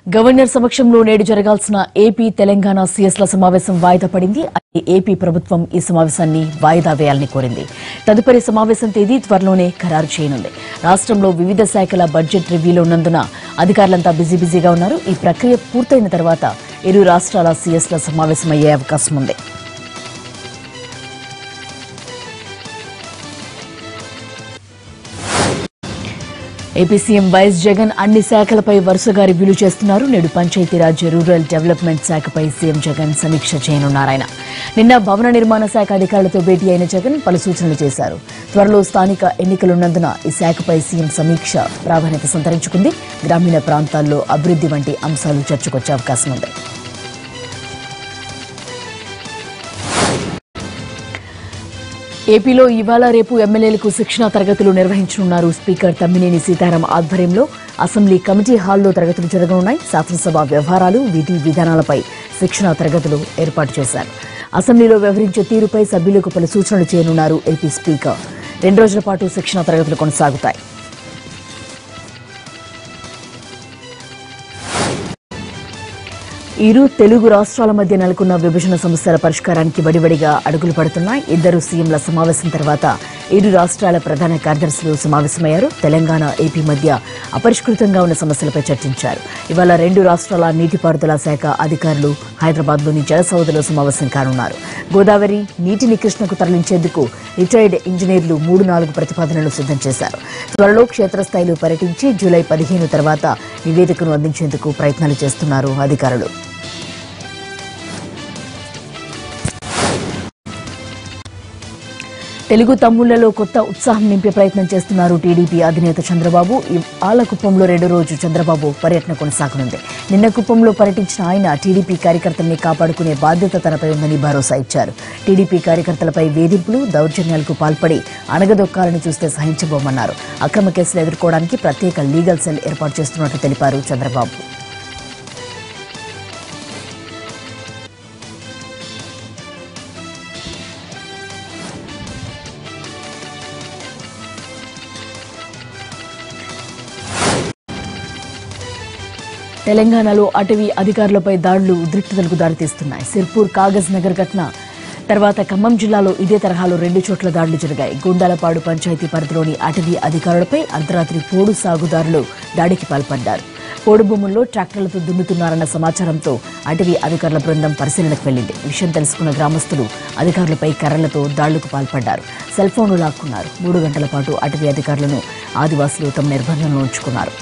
Governor సమక్షంలో నేడు జరగాల్సిన ఏపీ తెలంగాణ సీఎస్ల సమావేశం వాయిదా పడింది. ఏపీ ప్రభుత్వం ఈ సమావేశాన్ని వాయిదా వేయాలని కోరింది. తదుపరి సమావేశం తేదీ త్వరలోనే ఖరారు చేయనుంది. రాష్ట్రంలో వివిధ శాఖల బడ్జెట్ రివ్యూలో ఉన్నందున అధికారులంతా బిజీగా ఉన్నారు. ఈ ప్రక్రియ పూర్తయిన తర్వాత ఇరు రాష్ట్రాల సీఎస్ల సమావేశమయ్యే అవకాశం ఉంది. ఏపీ సీఎం వైఎస్ జగన్ అన్ని శాఖలపై వరుసగా రివ్యూలు చేస్తున్నారు. నేడు పంచాయతీరాజ్ రూరల్ డెవలప్మెంట్ శాఖపై సీఎం జగన్ సమీక్ష చేయనున్నారాయన. నిన్న భవన నిర్మాణ శాఖ అధికారులతో భేటీ అయిన జగన్ పలు సూచనలు చేశారు. త్వరలో స్థానిక ఎన్నికలున్నందున ఈ శాఖపై సీఎం సమీక్ష ప్రాధాన్యత సంతరించుకుంది. గ్రామీణ ప్రాంతాల్లో అభివృద్ది వంటి అంశాలు చర్చకొచ్చే అవకాశం ఉంది. ఏపీలో ఇవాళ రేపు ఎమ్మెల్యేలకు శిక్షణా తరగతులు నిర్వహించనున్నారు. స్పీకర్ తమ్మినేని సీతారాం ఆధ్వర్యంలో అసెంబ్లీ కమిటీ హాల్లో తరగతులు జరగనున్నాయి. శాసనసభ వ్యవహారాలు, విధి విధానాలపై శిక్షణా తరగతులు ఏర్పాటు చేశారు. అసెంబ్లీలో వ్యవహరించే తీరుపై సభ్యులకు పలు సూచనలు చేయనున్నారు ఏపీ స్పీకర్. 2 రోజుల పాటు శిక్షణా తరగతులు కొనసాగుతాయి. ఇరు తెలుగు రాష్ట్రాల మధ్య నెలకొన్న విభజన సమస్యల పరిష్కారానికి వడివడిగా అడుగులు పడుతున్నాయి. ఇద్దరు సీఎంల సమావేశం తర్వాత ఇరు రాష్ట్రాల ప్రధాన కార్యదర్శులు సమావేశమయ్యారు. తెలంగాణ, ఏపీ మధ్య అపరిష్కృతంగా ఉన్న సమస్యలపై చర్చించారు. ఇవాళ 2 రాష్ట్రాల నీటిపారుదల శాఖ అధికారులు హైదరాబాద్లోని జలసౌధలో సమావేశం కానున్నారు. గోదావరి నీటిని కృష్ణకు తరలించేందుకు రిటైర్డ్ ఇంజనీర్లు 3-4 ప్రతిపాదనలు సిద్దం చేశారు. త్వరలో క్షేత్రస్థాయిలో పర్యటించి జూలై 15 తర్వాత నివేదికను అందించేందుకు ప్రయత్నాలు చేస్తున్నారు అధికారులు. తెలుగు తమ్ముళ్లలో కొత్త ఉత్సాహం నింపే ప్రయత్నం చేస్తున్నారు టీడీపీ అధినేత చంద్రబాబు. ఆలకుప్పంలో 2వ రోజు చంద్రబాబు పర్యటన కొనసాగనుంది. నిన్న కుప్పంలో పర్యటించిన ఆయన టీడీపీ కార్యకర్తల్ని కాపాడుకునే బాధ్యత తనపై ఉందని భరోసా ఇచ్చారు. టీడీపీ కార్యకర్తలపై వేధింపులు, దౌర్జన్యాలకు పాల్పడి అణగదొక్కాలని చూస్తే సహించబోమన్నారు. అక్రమ కేసులు ఎదుర్కోవడానికి ప్రత్యేక లీగల్ సెల్ ఏర్పాటు చేస్తున్నట్లు తెలిపారు చంద్రబాబు. తెలంగాణలో అటవీ అధికారులపై దాడులు ఉద్రిక్తతలకు దారితీస్తున్నాయి. సిర్పూర్ కాగజ్ నగర్ ఘటన తర్వాత ఖమ్మం జిల్లాలో ఇదే తరహాలో 2 చోట్ల దాడులు జరిగాయి. గుండాలపాడు పంచాయతీ పరిధిలోని అటవీ అధికారులపై అర్ధరాత్రి పోడు సాగుదారులు దాడికి పాల్పడ్డారు. పోడు భూముల్లో ట్రాక్టర్లతో దున్నుతున్నారన్న సమాచారంతో అటవీ అధికారుల బృందం పరిశీలనకు వెళ్లింది. విషయం తెలుసుకున్న గ్రామస్తులు అధికారులపై కర్రలతో దాడులకు పాల్పడ్డారు. సెల్ ఫోన్లు లాక్కున్నారు. 3 గంటల పాటు అటవీ అధికారులను ఆదివాసులు తమ నిర్బంధంలో ఉంచుకున్నారు.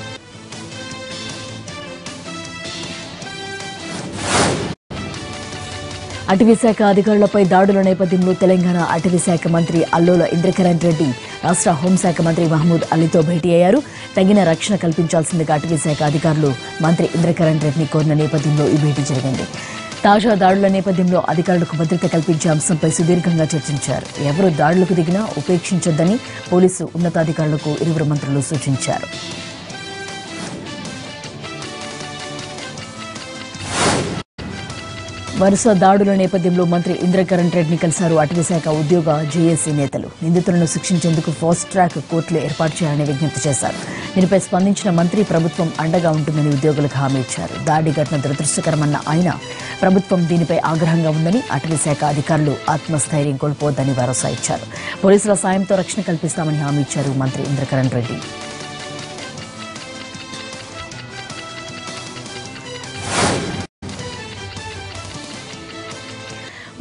అటవీశాఖ అధికారులపై దాడుల నేపథ్యంలో తెలంగాణ అటవీశాఖ మంత్రి అల్లోల ఇంద్రకరణ్ రెడ్డి రాష్ట్ర హోంశాఖ మంత్రి మహమూద్ అలీతో భేటీ అయ్యారు. తగిన రక్షణ కల్పించాల్సిందిగా అటవీశాఖ అధికారులు మంత్రి ఇంద్రకరణ్ రెడ్డిని కోరిన నేపథ్యంలో ఈ భేటీ జరిగింది. తాజా దాడుల నేపథ్యంలో అధికారులకు భద్రత కల్పించే అంశంపై సుదీర్ఘంగా చర్చించారు. ఎవరు దాడులకు దిగినా ఉపేక్షించొద్దని పోలీసు ఉన్నతాధికారులకు ఇరువురు మంత్రులు సూచించారు. వరుస దాడుల నేపథ్యంలో మంత్రి ఇంద్రకరణ్ రెడ్డిని కలిశారు అటవీశాఖ ఉద్యోగ జేఏసీ నేతలు. నిందితులను శిక్షించేందుకు ఫాస్ట్ ట్రాక్ కోర్టులు ఏర్పాటు చేయాలని విజ్ఞప్తి చేశారు. దీనిపై స్పందించిన మంత్రి ప్రభుత్వం అండగా ఉంటుందని ఉద్యోగులకు హామీ ఇచ్చారు. దాడి ఘటన దురదృష్టకరమన్న ఆయన ప్రభుత్వం దీనిపై ఆగ్రహంగా ఉందని, అటవీశాఖ అధికారులు ఆత్మస్థైర్యం కోల్పోవద్దని భరోసా ఇచ్చారు. పోలీసుల సాయంతో రక్షణ కల్పిస్తామని హామీ ఇచ్చారు మంత్రి ఇంద్రకరణ్ రెడ్డి.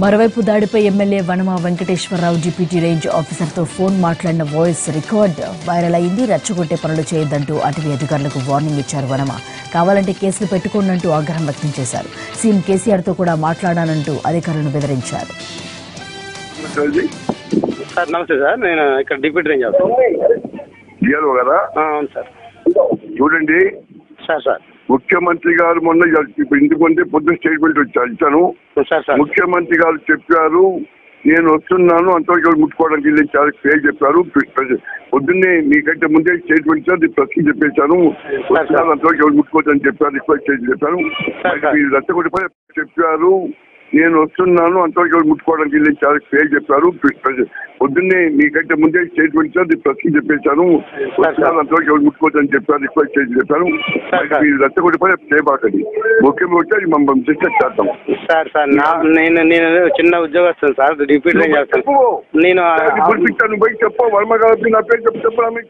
మరోవైపు దాడిపై MLA Vanama Venkateswara Rao deputy range ఆఫీసర్తో ఫోన్ మాట్లాడిన వాయిస్ రికార్డ్ వైరల్ అయింది. రెచ్చగొట్టే పనులు చేయొద్దంటూ అటవీ అధికారులకు వార్నింగ్ ఇచ్చారు వనమా. కావాలంటే కేసులు పెట్టుకోనంటూ ఆగ్రహం వ్యక్తం చేశారు. సీఎం కేసీఆర్తో కూడా మాట్లాడానంటూ అధికారులను బెదిరించారు. చూడండి సార్, ముఖ్యమంత్రి గారు మొన్న ఇంటికి ముందే పొద్దున్న స్టేట్మెంట్ ఇచ్చాను. ముఖ్యమంత్రి గారు చెప్పారు నేను వస్తున్నాను, అంతవరకు ముట్టుకోవడానికి వెళ్ళి పేరు చెప్పారు. పొద్దున్నే మీకంటే ముందే స్టేట్మెంట్ ఇచ్చారు, ప్రశ్న చెప్పేశాను. అంతవరకు ఎవరు ముట్టుకోవద్దని చెప్పారు, రిక్వెస్ట్ చేసి చెప్పారు. మీరు రచ్చగొట్టిపోయి చెప్పారు. నేను వస్తున్నాను అంతవరకు ముట్టుకోవడానికి వెళ్ళి పేరు చెప్పారు. పొద్దున్నే మీకంటే ముందే స్టేట్మెంట్ సార్ ప్రశ్న చెప్పేశాను. అంతవరకు ఎవరు ముట్టుకోవద్దని చెప్పారు, రిక్వెస్ట్ చేసి చెప్పాను. మీరు రచ్చగొట్టిపోయి చేయబాకండి. ముఖ్యమంత్రి అది మమ్మల్ని డిస్కస్ చేద్దాం. నేను చిన్న ఉద్యోగస్తులు సార్, రిపీట్ చేస్తాను. నేను గుర్తించాను పోయి చెప్పు, వర్మ గారు నా పేరు చెప్పాను.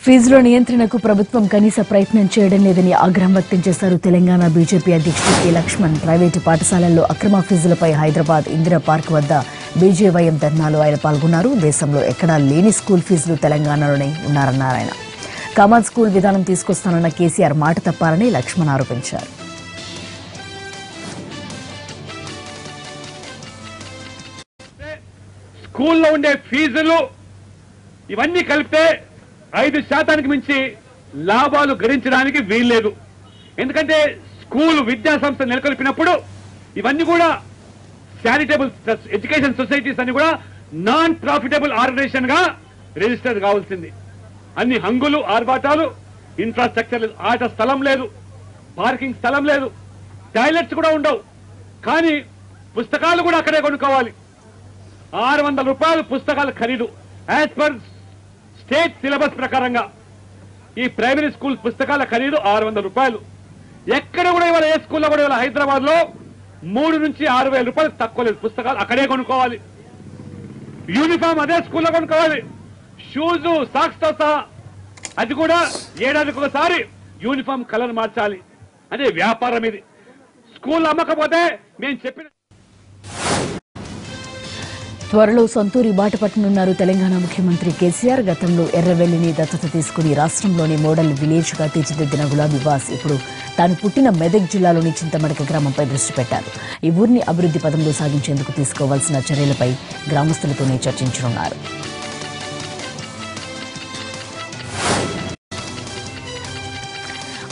ఫీజుల నియంత్రణకు ప్రభుత్వం కనీస ప్రయత్నం చేయడం లేదని ఆగ్రహం వ్యక్తం చేశారు తెలంగాణ బీజేపీ అధ్యక్షుడు కె లక్ష్మణ్. ప్రైవేటు పాఠశాలల్లో అక్రమ ఫీజులపై హైదరాబాద్ ఇందిరా పార్క్ వద్ద బీజేవైఎం ధర్నాలో ఆయన పాల్గొన్నారు. దేశంలో ఎక్కడా లేని స్కూల్ ఫీజులు తెలంగాణలోనే ఉన్నారన్నారు ఆయన. కామన్ స్కూల్ విధానం తీసుకొస్తానన్న కేసీఆర్ మాట తప్పారని లక్ష్మణ్ ఆరోపించారు. స్కూల్లో ఉండే ఫీజులు ఇవన్నీ కలిపితే 5% మించి లాభాలు గడించడానికి వీల్లేదు. ఎందుకంటే స్కూల్ విద్యా సంస్థ నెలకొల్పినప్పుడు ఇవన్నీ కూడా చారిటబుల్ ఎడ్యుకేషన్ సొసైటీస్ అన్ని కూడా నాన్ ప్రాఫిటబుల్ ఆర్గనైజేషన్ గా రిజిస్టర్ కావాల్సింది. అన్ని హంగులు ఆర్భాటాలు, ఇన్ఫ్రాస్ట్రక్చర్ లేదు, ఆట స్థలం లేదు, పార్కింగ్ స్థలం లేదు, టాయిలెట్స్ కూడా ఉండవు. కానీ పుస్తకాలు కూడా అక్కడే కొనుక్కోవాలి. 600 రూపాయలు పుస్తకాల ఖరీదు. యాజ్ పర్ స్టేట్ సిలబస్ ప్రకారంగా ఈ ప్రైమరీ స్కూల్ పుస్తకాల ఖరీదు 600 రూపాయలు. ఎక్కడ కూడా ఇవాళ ఏ స్కూల్లో కూడా ఇవాళ హైదరాబాద్ లో 3 నుంచి 6,000 రూపాయలు తక్కువ లేదు. పుస్తకాలు అక్కడే కొనుక్కోవాలి. యూనిఫామ్ అదే స్కూల్లో కొనుక్కోవాలి. షూస్, సాక్స్ తో సహా అది కూడా ఏడాదికి ఒకసారి యూనిఫామ్ కలర్ మార్చాలి. అదే వ్యాపారం ఇది. స్కూల్ అమ్మకపోతే మేము చెప్పిన త్వరలో సొంతూరి బాట పట్టనున్నారు తెలంగాణ ముఖ్యమంత్రి కేసీఆర్. గతంలో ఎర్రవెల్లిని దత్తత తీసుకుని రాష్ట్రంలోని మోడల్ విలేజ్ గా తీర్చిదిద్దిన గులాబీ బాస్ ఇప్పుడు తాను పుట్టిన మెదక్ జిల్లాలోని చింతమడక గ్రామంపై దృష్టి పెట్టారు. ఈ ఊరిని అభివృద్ధి పదంలో సాగించేందుకు తీసుకోవాల్సిన చర్యలపై గ్రామస్తులతోనే చర్చించనున్నారు.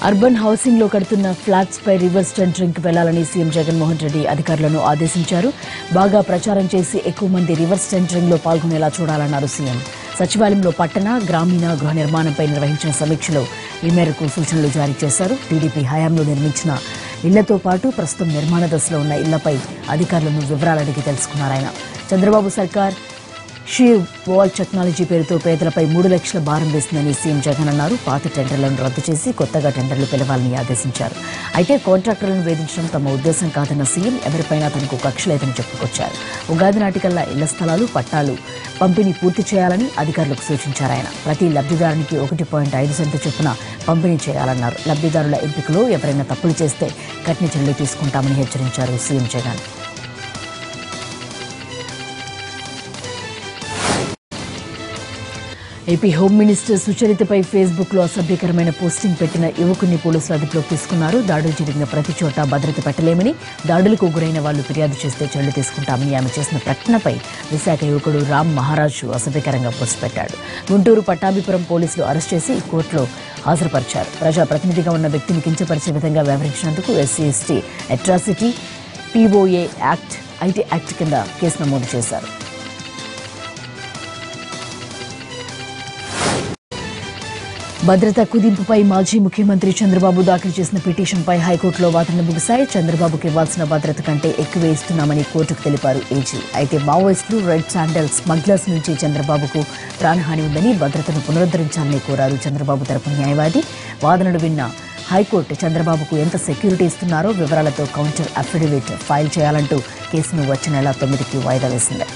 అర్బన్ హౌసింగ్ లో కడుతున్న ఫ్లాట్స్ పై రివర్స్ టెండరింగ్ కు వెళ్లాలని సీఎం జగన్మోహన్ రెడ్డి అధికారులను ఆదేశించారు. బాగా ప్రచారం చేసి ఎక్కువ మంది రివర్స్ టెండరింగ్ లో పాల్గొనేలా చూడాలన్నారు సీఎం. సచివాలయంలో పట్టణ, గ్రామీణ గృహ నిర్మాణంపై నిర్వహించిన సమీక్షలో ఈ మేరకు సూచనలు జారీ చేశారు. టీడీపీ హయాంలో నిర్మించిన ఇళ్లతో పాటు ప్రస్తుతం నిర్మాణ దశలో ఉన్న ఇళ్లపై అధికారులను వివరాలు అడిగి తెలుసుకున్నారు ఆయన. చంద్రబాబు సర్కార్ షీర్ వాల్ టెక్నాలజీ పేరుతో పేదలపై 3 లక్షల భారం వేసిందని సీఎం జగన్ అన్నారు. పాత టెండర్లను రద్దు చేసి కొత్తగా టెండర్లు పిలవాలని ఆదేశించారు. అయితే కాంట్రాక్టర్లను వేధించడం తమ ఉద్దేశం కాదన్న సీఎం ఎవరిపైనా తనకు కక్ష లేదని చెప్పుకొచ్చారు. ఉగాది నాటికల్లా ఇళ్ల స్థలాలు, పట్టాలు పంపిణీ పూర్తి చేయాలని అధికారులకు సూచించారు ఆయన. ప్రతి లబ్ధిదారునికి 1.5 సెంటు చొప్పున పంపిణీ చేయాలన్నారు. లబ్ధిదారుల ఎంపికలో ఎవరైనా తప్పులు చేస్తే కఠిన చర్యలు తీసుకుంటామని హెచ్చరించారు CM Jagan. AP home minister సుచరితపై ఫేస్బుక్ లో అసభ్యకరమైన పోస్టింగ్ పెట్టిన యువకుని పోలీసులు అదుపులోకి తీసుకున్నారు. దాడులు జరిగిన ప్రతి చోట భద్రత పెట్టలేమని, దాడులకు గురైన వాళ్లు ఫిర్యాదు చేస్తే చర్యలు తీసుకుంటామని ఆమె చేసిన ప్రకటనపై విశాఖ యువకుడు రామ్ మహారాజు అసభ్యకరంగా పోస్ట్ పెట్టాడు. గుంటూరు పట్టాభిపురం పోలీసులు అరెస్ట్ చేసి కోర్టులో హాజరుపరిచారు. ప్రజాప్రతినిధిగా ఉన్న వ్యక్తిని కించపరిచే విధంగా వ్యవహరించినందుకు SC ST atrocity POA act, IT act కింద కేసు నమోదు చేశారు. భద్రతా కుదింపుపై మాజీ ముఖ్యమంత్రి చంద్రబాబు దాఖలు చేసిన పిటిషన్పై హైకోర్టులో వాదనలు ముగిశాయి. చంద్రబాబుకు ఇవ్వాల్సిన భద్రత కంటే ఎక్కువే ఇస్తున్నామని కోర్టుకు తెలిపారు ఏజీ. అయితే మావోయిస్టులు, రెడ్ శాండల్ స్మగ్లర్స్ నుంచి చంద్రబాబుకు ప్రాణహాని ఉందని భద్రతను పునరుద్ధరించాలని కోరారు చంద్రబాబు తరపు న్యాయవాది. వాదనలు విన్న హైకోర్టు చంద్రబాబుకు ఎంత సెక్యూరిటీ ఇస్తున్నారో వివరాలతో కౌంటర్ అఫిడవిట్ ఫైల్ చేయాలంటూ కేసును వచ్చే నెల 9కి వాయిదా వేసింది.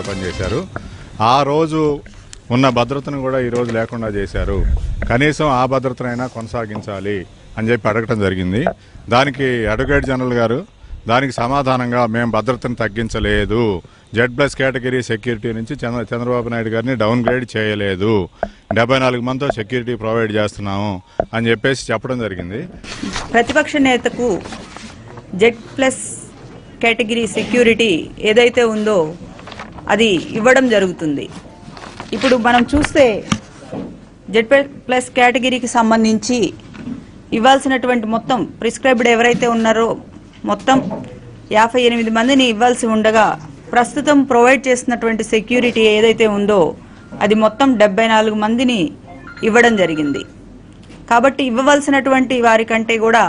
పనిచేశారు. ఆ రోజు ఉన్న భద్రతను కూడా ఈరోజు లేకుండా చేశారు. కనీసం ఆ భద్రతనైనా కొనసాగించాలి అని చెప్పి అడగటం జరిగింది. దానికి అడ్వకేట్ జనరల్ గారు దానికి సమాధానంగా మేము భద్రతను తగ్గించలేదు, Z+ కేటగిరీ సెక్యూరిటీ నుంచి చంద్రబాబు నాయుడు గారిని డౌన్ గ్రేడ్ చేయలేదు, 74 మందితో సెక్యూరిటీ ప్రొవైడ్ చేస్తున్నాము అని చెప్పేసి చెప్పడం జరిగింది. ప్రతిపక్ష నేతకు Z+ కేటగిరీ సెక్యూరిటీ ఏదైతే ఉందో అది ఇవ్వడం జరుగుతుంది. ఇప్పుడు మనం చూస్తే Z+ కేటగిరీకి సంబంధించి ఇవ్వాల్సినటువంటి మొత్తం ప్రిస్క్రైబ్డ్ ఎవరైతే ఉన్నారో మొత్తం 58 మందిని ఇవ్వాల్సి ఉండగా ప్రస్తుతం ప్రొవైడ్ చేస్తున్నటువంటి సెక్యూరిటీ ఏదైతే ఉందో అది మొత్తం 74 మందిని ఇవ్వడం జరిగింది. కాబట్టి ఇవ్వవలసినటువంటి వారి కంటే కూడా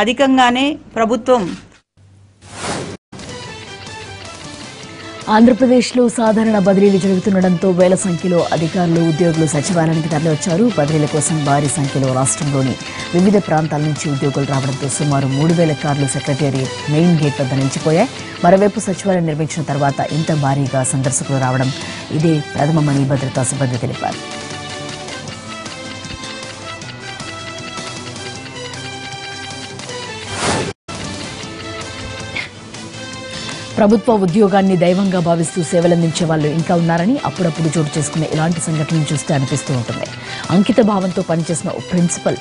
అధికంగానే ప్రభుత్వం ఆంధ్రప్రదేశ్లో సాధారణ బదిలీలు జరుగుతుండటంతో వేల సంఖ్యలో అధికారులు ఉద్యోగులు సచివాలయానికి తరలివచ్చారు. బదిలీల కోసం భారీ సంఖ్యలో రాష్ట్రంలోని వివిధ ప్రాంతాల నుంచి ఉద్యోగులు రావడంతో సుమారు 3,000 కార్లు సెక్రటేరియట్ మెయిన్ గేట్ వద్ద నిలిచిపోయాయి. మరోవైపు సచివాలయం నిర్మించిన తర్వాత ఇంత భారీగా సందర్శకులు రావడం ఇదే ప్రథమమని భద్రతా సిబ్బంది తెలిపారు. ప్రభుత్వ ఉద్యోగాన్ని దైవంగా భావిస్తూ సేవలందించే వాళ్ళు ఇంకా ఉన్నారని అప్పుడప్పుడు చోటు చేసుకునే ఇలాంటి సంఘటనలు చూస్తే అనిపిస్తూ ఉంటుంది. అంకిత భావంతో పనిచేసిన ఓ ప్రిన్సిపల్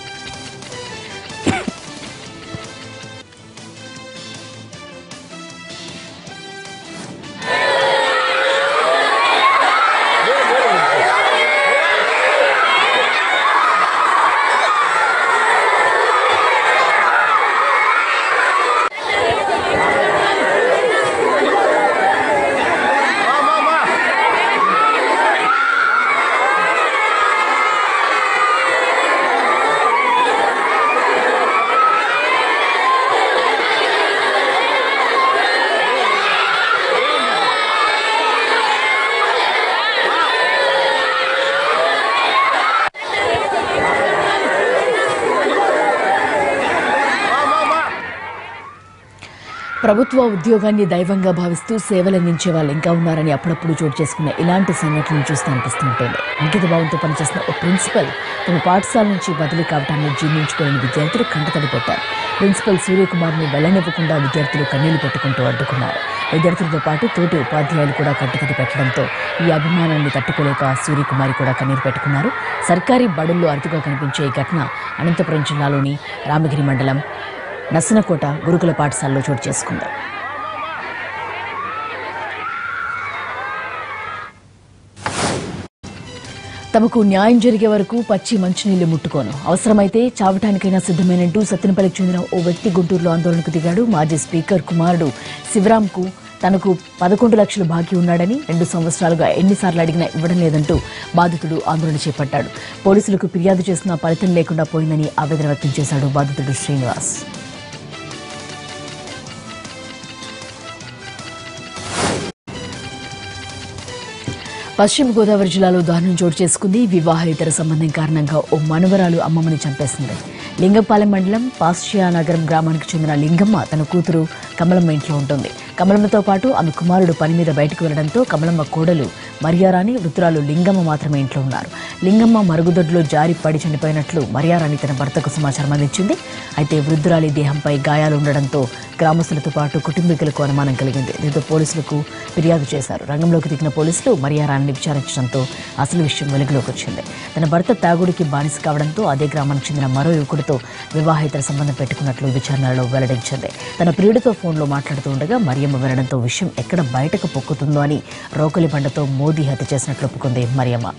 ప్రభుత్వ ఉద్యోగాన్ని దైవంగా భావిస్తూ సేవలందించే వాళ్ళు ఇంకా ఉన్నారని అప్పుడప్పుడు చోటు చేసుకున్న ఇలాంటి సంఘటనలు చూస్తూ అనిపిస్తూ ఉంటుంది. అంకిత భావంతో పనిచేసిన ఓ ప్రిన్సిపల్ తమ పాఠశాల నుంచి బదిలీ కావటాన్ని జీర్ణించుకోలేని విద్యార్థులు కంటతడి పెట్టారు. ప్రిన్సిపల్ సూర్యకుమార్ని వెళ్లనివ్వకుండా విద్యార్థులు కన్నీళ్లు పెట్టుకుంటూ అడ్డుకున్నారు. విద్యార్థులతో పాటు తోటి ఉపాధ్యాయులు కూడా కంటతడి పెట్టడంతో ఈ అభిమానాన్ని తట్టుకోలేక సూర్యకుమారి కూడా కన్నీరు పెట్టుకున్నారు. సర్కారీ బడుల్లో అరుదుగా కనిపించే ఈ ఘటన అనంతపురం జిల్లాలోని రామగిరి మండలం నసనకోట గురుకుల పాఠశాలలో చోటు చేసుకుంది. తమకు న్యాయం జరిగే వరకు పచ్చి మంచినీళ్లు ముట్టుకోను, అవసరమైతే చావటానికైనా సిద్దమేనంటూ సత్తెనపల్లికి చెందిన ఓ వ్యక్తి గుంటూరులో ఆందోళనకు దిగాడు. మాజీ స్పీకర్ కుమారుడు శివరాంకు తనకు 11 లక్షలు బాకీ ఉన్నాడని 2 సంవత్సరాలుగా ఎన్నిసార్లు అడిగినా ఇవ్వడం లేదంటూ బాధితుడు ఆందోళన చేపట్టాడు. పోలీసులకు ఫిర్యాదు చేసినా ఫలితం లేకుండా పోయిందని ఆవేదన వ్యక్తం చేశాడు బాధితుడు శ్రీనివాస్. పశ్చిమ గోదావరి జిల్లాలో దారుణం చోటు చేసుకుంది. వివాహేతర సంబంధం కారణంగా ఓ మనవరాలు అమ్మమ్మని చంపేసింది. లింగంపాలెం మండలం పాస్చియా నగరం గ్రామానికి చెందిన లింగమ్మ తన కూతురు కమలమ్మ ఇంట్లో ఉంటుంది. కమలమ్మతో పాటు ఆమె కుమారుడు పని మీద బయటకు వెళ్లడంతో కమలమ్మ కోడలు మరియారాణి, వృత్తురాలు లింగమ్మ మాత్రమే ఇంట్లో ఉన్నారు. లింగమ్మ మరుగుదొడ్లో జారి పడి చనిపోయినట్లు మరియారాణి తన భర్తకు సమాచారం అందించింది. అయితే వృద్ధురాలి దేహంపై గాయాలు ఉండడంతో గ్రామస్తులతో పాటు కుటుంబీకులకు అనుమానం కలిగింది. దీంతో పోలీసులకు ఫిర్యాదు చేశారు. రంగంలోకి దిగిన పోలీసులు మరియారాణిని విచారించడంతో అసలు విషయం వెలుగులోకి వచ్చింది. తన భర్త తాగుడికి బానిస కావడంతో అదే గ్రామానికి చెందిన మరో యువకుడితో వివాహేతర సంబంధం పెట్టుకున్నట్లు విచారణలో వెల్లడించింది. తన ప్రియుడితో ఫోన్లో మాట్లాడుతూ ఉండగా మరియమ్మ వినడంతో విషయం ఎక్కడ బయటకు పొక్కుతుందో అని రోకలి బండతో మోదీ హత్య చేసినట్లు ఒప్పుకుంది మరియమ్మ.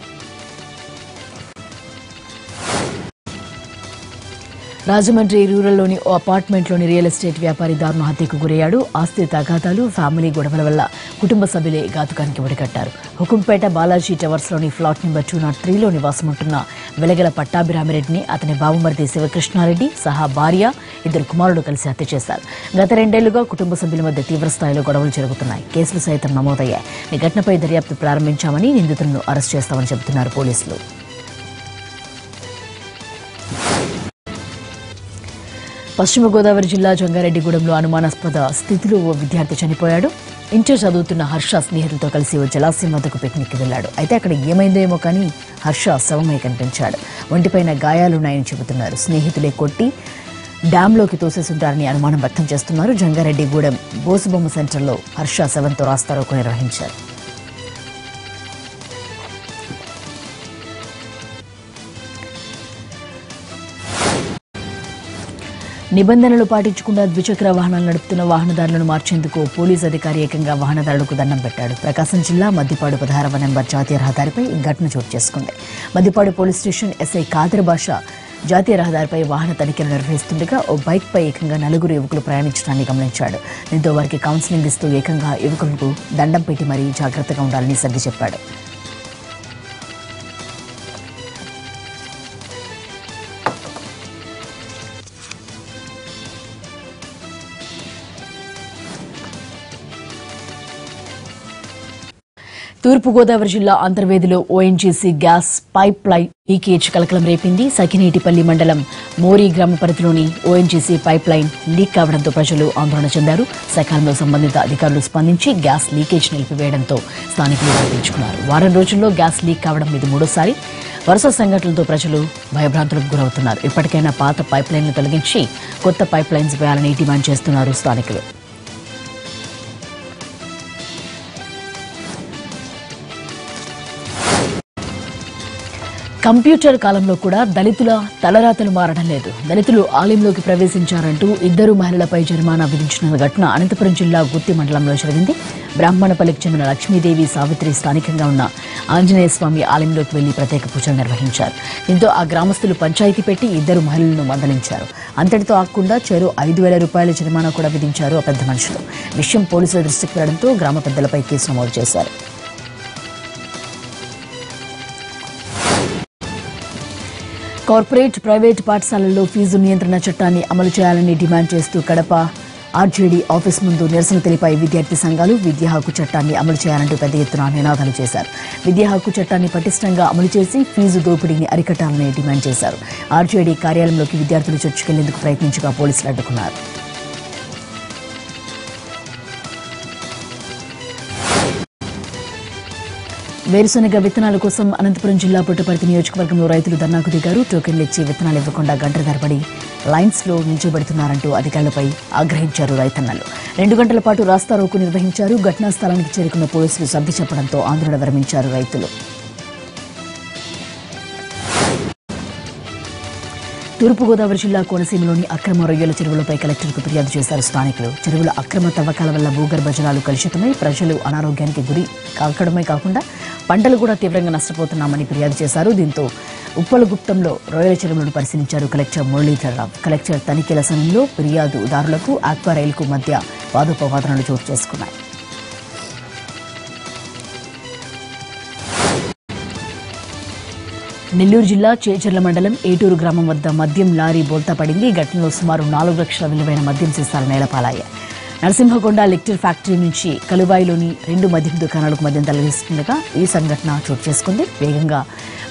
రాజమండ్రి రూరల్లోని ఓ అపార్ట్మెంట్లోని రియల్ ఎస్టేట్ వ్యాపారి దారుణ హత్యకు గురయ్యాడు. ఆస్తి తగాదాలు, ఫ్యామిలీ గొడవల వల్ల కుటుంబ సభ్యులే ఘాతుకానికి ఒడిగట్టారు. హుకుంపేట బాలాజీ టవర్స్లోని ఫ్లాట్ నెంబర్ 203లో నివాసముంటున్న వెలగల పట్టాభిరామిరెడ్డిని అతని బావమరిది శివకృష్ణారెడ్డి సహా భార్య, 2 కుమారులు కలిసి హత్య చేశారు. గత 2 ఏళ్లుగా కుటుంబ సభ్యుల మధ్య తీవ్రస్థాయిలో గొడవలు జరుగుతున్నాయి. కేసులు సైతం నమోదయ్యాయి. ఈ ఘటనపై దర్యాప్తు ప్రారంభించామని, నిందితులను అరెస్ట్ చేస్తామని చెబుతున్నారు పోలీసులు. పశ్చిమ గోదావరి జిల్లా జంగారెడ్డిగూడెంలో అనుమానాస్పద స్థితిలో ఓ విద్యార్థి చనిపోయాడు. ఇంటర్ చదువుతున్న హర్ష స్నేహితులతో కలిసి ఓ జలాశయం వద్దకు పిక్నిక్కి వెళ్లాడు. అయితే అక్కడ ఏమైందో ఏమో కానీ హర్ష శవమై కనిపించాడు. ఒంటిపైన గాయాలున్నాయని చెబుతున్నారు. స్నేహితులే కొట్టి డ్యాంలోకి తోసేసుంటారని అనుమానం వ్యక్తం చేస్తున్నారు. జంగారెడ్డిగూడెం బోసుబొమ్మ సెంటర్లో హర్ష శవంతో రాస్తారోకో నిర్వహించారు. నిబంధనలు పాటించకుండా ద్విచక్ర వాహనాలు నడుపుతున్న వాహనదారులను మార్చేందుకు పోలీసు అధికారి ఏకంగా వాహనదారులకు దండం పెట్టాడు. ప్రకాశం జిల్లా మద్దిపాడు 16వ నెంబర్ జాతీయ రహదారిపై ఈ ఘటన చోటు చేసుకుంది. Maddipadu police station SI Kadar Basha జాతీయ రహదారిపై వాహన తనిఖీలు నిర్వహిస్తుండగా ఓ బైక్పై ఏకంగా 4 యువకులు ప్రయాణించడాన్ని గమనించాడు. దీంతో వారికి కౌన్సిలింగ్ ఇస్తూ ఏకంగా యువకులకు దండం పెట్టి మరీ జాగ్రత్తగా ఉండాలని సర్ది చెప్పాడు. తూర్పుగోదావరి జిల్లా అంతర్వేదిలో ONGC gas pipeline leakage కలకలం రేపింది. సఖినేటిపల్లి మండలం మోరీ గ్రామ పరిధిలోని ఓఎన్జీసీ పైప్ లైన్ లీక్ కావడంతో ప్రజలు ఆందోళన చెందారు. సకాలంలో సంబంధిత అధికారులు స్పందించి గ్యాస్ లీకేజ్ నిలిపివేయడంతో స్థానికులు పట్టించుకున్నారు. వారం రోజుల్లో గ్యాస్ లీక్ కావడం ఇది 3వ వరుస సంఘటనలతో ప్రజలు భయభ్రాంతులకు గురవుతున్నారు. ఇప్పటికైనా పాత పైప్ లైన్లు తొలగించి కొత్త పైప్ లైన్స్ వేయాలని డిమాండ్ చేస్తున్నారు స్థానికులు. కంప్యూటర్ కాలంలో కూడా దళితుల తలరాతలు మారడం లేదు. దళితులు ఆలయంలోకి ప్రవేశించారంటూ 2 మహిళలపై జరిమానా విధించిన ఘటన అనంతపురం జిల్లా గుత్తి మండలంలో జరిగింది. బ్రాహ్మణపల్లికి చెందిన లక్ష్మీదేవి సావిత్రి స్థానికంగా ఉన్న ఆంజనేయ స్వామి ఆలయంలోకి వెళ్లి ప్రత్యేక పూజలు నిర్వహించారు. దీంతో ఆ గ్రామస్తులు పంచాయతీ పెట్టి 2 మహిళలను మందలించారు. అంతటితో ఆగకుండా చెరో 5,000 రూపాయల జరిమానా కూడా విధించారు ఆ పెద్ద మనుషులు. విషయం పోలీసుల దృష్టికి వెళ్లడంతో గ్రామ పెద్దలపై కేసు నమోదు చేశారు. కార్పొరేట్ ప్రైవేట్ పాఠశాలల్లో ఫీజు నియంత్రణ చట్టాన్ని అమలు చేయాలని డిమాండ్ చేస్తూ కడప ఆర్జేడీ ఆఫీస్ ముందు నిరసన తెలిపాయి విద్యార్థి సంఘాలు. విద్యా హక్కు చట్టాన్ని అమలు చేయాలంటూ పెద్ద ఎత్తున నినాదాలు చేశారు. విద్యా హక్కు చట్టాన్ని పటిష్టంగా అమలు చేసి ఫీజు దోపిడీని అరికట్టాలని డిమాండ్ చేశారు. ఆర్జేడీ కార్యాలయంలోకి విద్యార్థులు చొచ్చుకెళ్లేందుకు ప్రయత్నించగా పోలీసులు అడ్డుకున్నారు. వేరుశనగ విత్తనాల కోసం అనంతపురం జిల్లా పుట్టపర్తి నియోజకవర్గంలో రైతులు ధర్నాకు దిగారు. టోకెన్లు ఇచ్చి విత్తనాలు ఇవ్వకుండా గంటల తరబడి లైన్స్ లో నిల్చోబెడుతున్నారంటూ అధికారులపై ఆగ్రహించారు రైతన్నలు. 2 గంటల పాటు రాస్తారోకో నిర్వహించారు. ఘటనా స్థలానికి చేరుకున్న పోలీసులు సర్ది చెప్పడంతో ఆందోళన విరమించారు రైతులు. తూర్పుగోదావరి జిల్లా కోనసీమలోని అక్రమ రొయ్యల చెరువులపై కలెక్టర్కు ఫిర్యాదు చేశారు స్థానికులు. చెరువుల అక్రమ తవ్వకాల వల్ల భూగర్భ జలాలు కలుషితమై ప్రజలు అనారోగ్యానికి గురి కాకడమే కాకుండా పంటలు కూడా తీవ్రంగా నష్టపోతున్నామని ఫిర్యాదు చేశారు. దీంతో ఉప్పలగుప్తంలో రొయ్యల చెరువులను పరిశీలించారు కలెక్టర్ మురళీధరరావు. కలెక్టర్ తనిఖీల సమయంలో ఫిర్యాదుదారులకు ఆక్వా రైలుకు మధ్య వాదోపవాదనలు చోటు చేసుకున్నాయి. నెల్లూరు జిల్లా చేచర్ల మండలం ఏటూరు గ్రామం వద్ద మద్యం లారీ బోల్తా పడింది. ఘటనలో సుమారు 4 లక్షల విలువైన మద్యం సీసాలు నేలపాలయ్యాయి. నరసింహకొండ లెక్చర్ ఫ్యాక్టరీ నుంచి కలువాయిలోని 2 మద్యం దుకాణాలకు మద్యం తరలిస్తుండగా ఈ సంఘటన చోటు చేసుకుంది. వేగంగా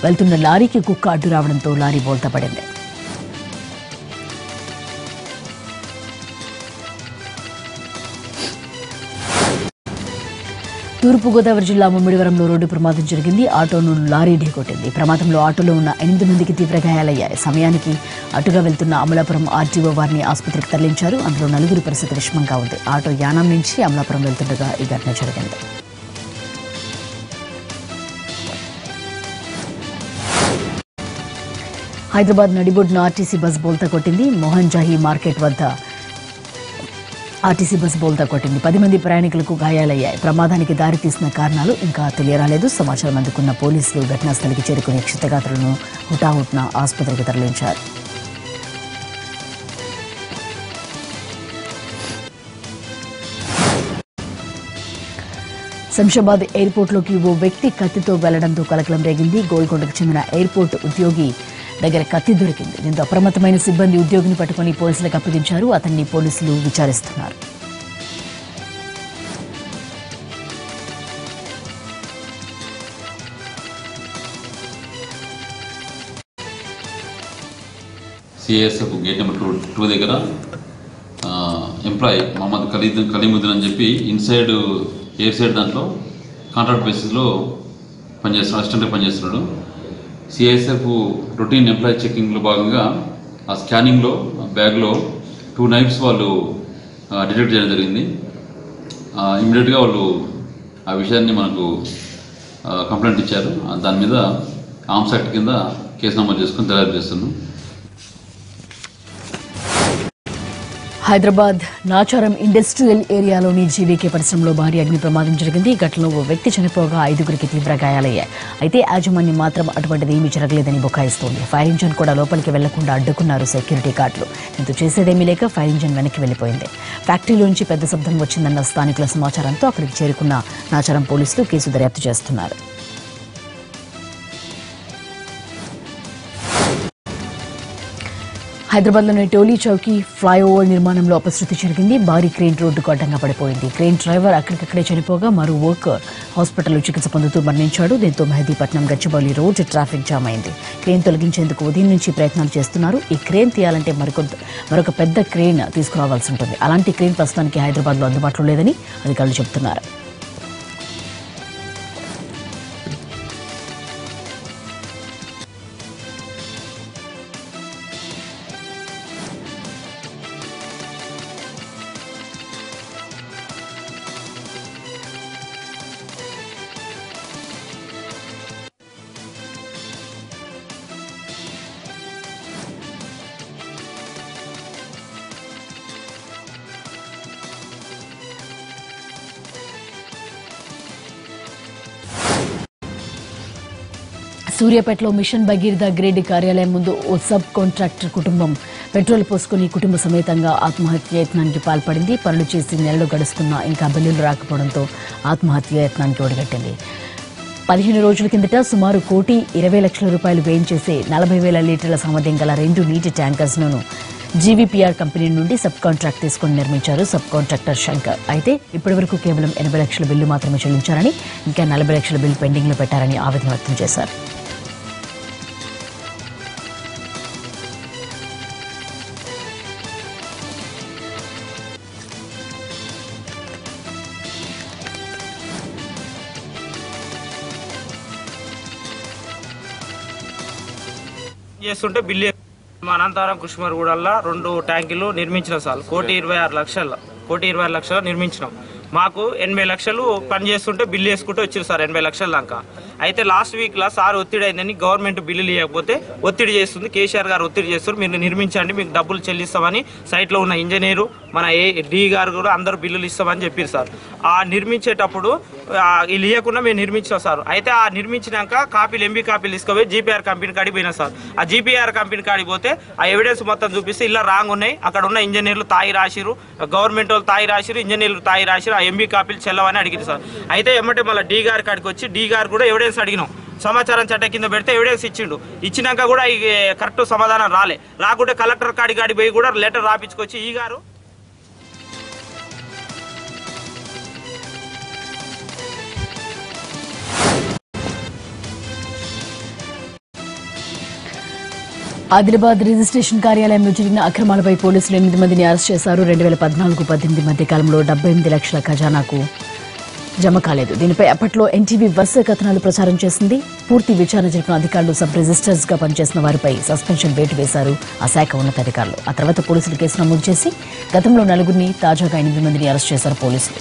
వెళ్తున్న లారీకి కుక్క అడ్డు రావడంతో లారీ బోల్తా పడింది. తూర్పుగోదావరి జిల్లా ముమ్మిడివరంలో రోడ్డు ప్రమాదం జరిగింది. ఆటోను లారీ ఢీకొట్టింది. ప్రమాదంలో ఆటోలో ఉన్న 8 మందికి తీవ్ర గాయాలయ్యాయి. సమయానికి అటుగా వెళ్తున్న అమలాపురం ఆర్టీఓ వారిని ఆసుపత్రికి తరలించారు. అందులో 4 పరిస్థితి విషమంగా ఉంది. ఆటో యానం నుంచి అమలాపురం వెళ్తుండగా ఈ ఘటన జరిగింది. హైదరాబాద్ నడిబొడ్డున ఆర్టీసీ బస్ బోల్తా కొట్టింది. మోహన్ జాహీ మార్కెట్ వద్ద ఆర్టీసీ బస్ బోల్తా కొట్టింది. 10 మంది ప్రయాణికులకు గాయాలయ్యాయి. ప్రమాదానికి దారితీసిన కారణాలు ఇంకా తెలియరాలేదు. సమాచారం అందుకున్న పోలీసులు ఘటనా స్థలికి చేరుకుని క్షతగాత్రులను హుటాహుటిన ఆసుపత్రికి తరలించారు. శంషాబాద్ ఎయిర్పోర్ట్లోకి ఓ వ్యక్తి కత్తితో వెళ్లడంతో కలకలం రేగింది. గోల్కొండకు చెందిన ఎయిర్పోర్ట్ ఉద్యోగి దగ్గర కత్తి దొరికింది. దీంతో అప్రమత్తమైన సిబ్బంది ఉద్యోగిని పట్టుకుని పోలీసులకు అప్పగించారు. అతన్ని పోలీసులు విచారిస్తున్నారు. సిఎస్ఎఫ్ గేట్ నెంబర్ 2 దగ్గర ఎంప్లాయీ మహమ్మద్ కలీముద్దీన్ అని చెప్పి ఇన్సైడ్ ఎయిర్ సైడ్ దాంట్లో కాంట్రాక్ట్ బేసిస్లో పనిచేస్తున్నాడు, అసిస్టెంట్గా పనిచేస్తున్నాడు. సిఐఎస్ఎఫ్ రొటీన్ ఎంప్లాయీ చెకింగ్లో భాగంగా ఆ స్కానింగ్లో బ్యాగ్లో 2 నైఫ్స్ వాళ్ళు డిటెక్ట్ చేయడం జరిగింది. ఇమ్మీడియట్గా వాళ్ళు ఆ విషయాన్ని మనకు కంప్లైంట్ ఇచ్చారు. దాని మీద ఆర్మ్స్ యాక్ట్ కింద కేసు నమోదు చేసుకుని దర్యాప్తు చేస్తున్నాం. హైదరాబాద్ నాచారం ఇండస్ట్రియల్ ఏరియాలోని జీవీకే పరిశ్రమలో భారీ అగ్ని ప్రమాదం జరిగింది. ఈ ఘటనలో ఓ వ్యక్తి చనిపోగా 5గురికి తీవ్ర గాయాలయ్యాయి. అయితే యాజమాన్యం మాత్రం అటువంటిది ఏమీ జరగలేదని బుకాయిస్తోంది. ఫైర్ ఇంజన్ కూడా లోపలికి వెళ్లకుండా అడ్డుకున్నారు సెక్యూరిటీ గార్డులు. దీంతో చేసేదేమీ లేక ఫైర్ ఇంజన్ వెనక్కి వెళ్లిపోయింది. ఫ్యాక్టరీలోంచి పెద్ద శబ్దం వచ్చిందన్న స్థానికుల సమాచారంతో అక్కడికి చేరుకున్న నాచారం పోలీసులు కేసు దర్యాప్తు చేస్తున్నారు. హైదరాబాద్లోని టోలీ చౌకీ ఫ్లైఓవర్ నిర్మాణంలో అపశృతి జరిగింది. భారీ క్రేన్ రోడ్డుకు అడ్డంగా పడిపోయింది. క్రేన్ డ్రైవర్ అక్కడికక్కడే చనిపోగా మరో వర్కర్ హాస్పిటల్లో చికిత్స పొందుతూ మరణించాడు. దీంతో Mehdipatnam Gachibowli road traffic jam అయింది. క్రేన్ తొలగించేందుకు ఉదయం నుంచి ప్రయత్నాలు చేస్తున్నారు. ఈ క్రేన్ తీయాలంటే మరొక పెద్ద క్రేన్ తీసుకురావాల్సి ఉంటుంది. అలాంటి క్రేన్ ప్రస్తుతానికి హైదరాబాద్లో అందుబాటులో లేదని అధికారులు చెబుతున్నారు. సూర్యాపేటలో మిషన్ భగీరథ గ్రేడ్ కార్యాలయం ముందు ఓ సబ్ కాంట్రాక్టర్ కుటుంబం పెట్రోల్ పోసుకుని కుటుంబ సమేతంగా ఆత్మహత్య యత్నానికి పాల్పడింది. పనులు చేసి నెలలు గడుస్తున్నా ఇంకా బిల్లులు రాకపోవడంతో ఆత్మహత్య యత్నానికి ఒడిగట్టింది. 15 రోజుల కిందట సుమారు ₹1,20,00,000 వ్యయం చేసే 40,000 లీటర్ల సామర్థ్యం గల 2 నీటి ట్యాంకర్స్ను జీవీపీఆర్ కంపెనీ నుండి సబ్ కాంట్రాక్ట్ తీసుకుని నిర్మించారు సబ్ కాంట్రాక్టర్ శంకర్. అయితే ఇప్పటివరకు కేవలం 80 లక్షల బిల్లు మాత్రమే చెల్లించారని, ఇంకా 40 లక్షల బిల్లు పెండింగ్ లో పెట్టారని ఆవేదన వ్యక్తం చేశారు. చేస్తుంటే బిల్లు అనంతరం కృష్ణమూర్గూడల్లో 2 ట్యాంకులు నిర్మించిన సార్ 1,26 లక్షలు నిర్మించినాం. మాకు 80 లక్షలు పని చేస్తుంటే బిల్లు వేసుకుంటూ వచ్చారు సార్ 80 లక్షల దాకా. అయితే లాస్ట్ వీక్లో సార్ ఒత్తిడి అయిందని గవర్నమెంట్ బిల్లులు ఇవ్వకపోతే ఒత్తిడి చేస్తుంది, కేసీఆర్ గారు ఒత్తిడి చేస్తారు, మీరు నిర్మించండి మీకు డబ్బులు చెల్లిస్తామని సైట్లో ఉన్న ఇంజనీరు మన డి గారు కూడా అందరూ బిల్లులు ఇస్తామని చెప్పారు సార్. ఆ నిర్మించేటప్పుడు వీళ్ళు ఇవ్వకుండా మేము నిర్మించాం సార్. అయితే ఆ నిర్మించినాక ఎంబీ కాపీలు తీసుకుపోయి జీపీఆర్ కంపెనీ కాడికి పోయినా సార్. ఆ జీపీఆర్ కంపెనీ కాడికి పోతే ఆ ఎవిడెన్స్ మొత్తం చూపిస్తే ఇలా రాంగ్ ఉన్నాయి, అక్కడ ఉన్న ఇంజనీర్లు తాయి రాసిరు, గవర్నమెంట్ వాళ్ళు తాయి రాసిరు, ఇంజనీర్లు తాయి రాసిరు, ఆ ఎంబీ కాపీలు చెల్లవని అడిగింది సార్. అయితే ఏమంటే మళ్ళీ డి గారి కాడికి వచ్చి డి గారు కూడా ఎవిడెన్స్ అడిగినాం, సమాచారం చట్టం కింద పెడితే ఎవిడెన్స్ ఇచ్చిండు. ఇచ్చినాక కూడా ఈ కరెక్ట్ సమాధానం రాకుంటే కలెక్టర్ కాడికి పోయి కూడా లెటర్ రాపించుకొచ్చి ఈ గారు ఆదిలాబాద్ రిజిస్ట్రేషన్ కార్యాలయంలో జరిగిన అక్రమాలపై పోలీసులు 8 మందిని అరెస్ట్ చేశారు. 2014-18 మధ్య కాలంలో 78 లక్షల ఖజానాకు జమ కాలేదు. దీనిపై అప్పట్లో ఎన్టీవీ వరుస కథనాలు ప్రచారం చేసింది. పూర్తి విచారణ జరిపిన అధికారులు సబ్ రిజిస్టర్స్ గా పనిచేసిన వారిపై సస్పెన్షన్ వేటు వేశారు ఆ శాఖ ఉన్నతాధికారులు. ఆ తర్వాత పోలీసులు కేసు నమోదు చేసి గతంలో 4 తాజాగా 8 మందిని అరెస్ట్ చేశారు పోలీసులు.